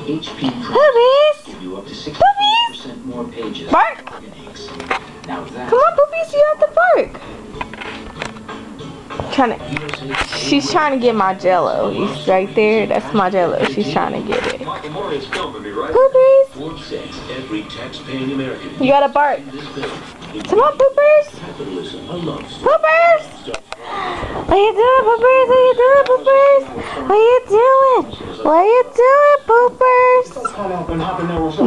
Puppies! Puppies! More pages. Bark! Now Come on, Puppies, you have to bark. She's trying to get my jello. He's right there. That's my jello. She's trying to get it. Puppies! You gotta bark. Come on, Poopers! Poopers! What you doing, Poopers? What you doing, Poopers? What you doing? What you doing, Poopers?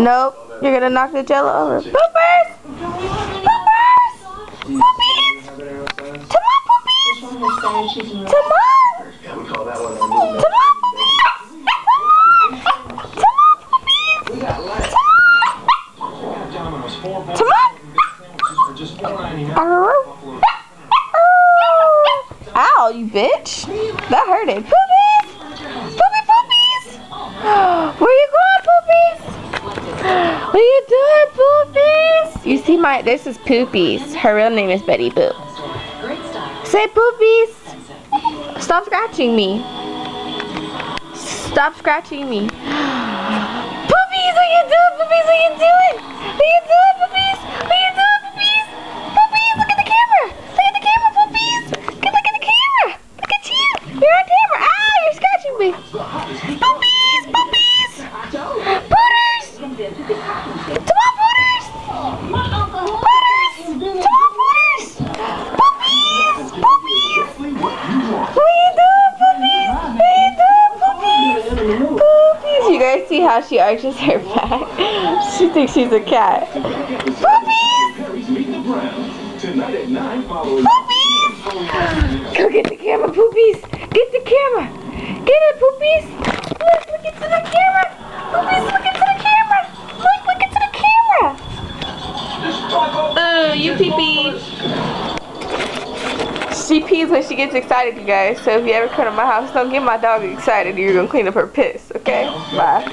Nope. You're gonna knock the jello over. Poopers! Poopers! Poopies! Come on, Poopies! Come on! Come on, Poopies! Come on, Poopies! Come on! Ow, you bitch! That hurted. Poopies! Poopies! Where you going, Poopies? What are you doing, Poopies? You see this is Poopies. Her real name is Betty Boop. Say Poopies! Stop scratching me. Stop scratching me. Poopies, what you doing, Poopies? What you doing? What you doing, Poopies? What you doing, Poopies? Poopies, look at the camera. Look at the camera, Poopies. Look at the camera. Look at you. You're on camera. Ah, you're scratching me. Poopies, Poopies. Pooters. Come on, Pooters. Pooters. Come on, Pooters. Poopies, Poopies. What you doing, Poopies? What you doing, Poopies? Poopies. You guys see how she arches her back? She thinks she's a cat. Poopies! Poopies! Go get the camera, Poopies! Get the camera! Get it, Poopies! Look into the camera! Poopies, look into the camera! Look into the camera! Ooh, you pee-pees! She pees when she gets excited, you guys. So if you ever come to my house, don't get my dog excited. You're gonna clean up her piss, okay? Bye.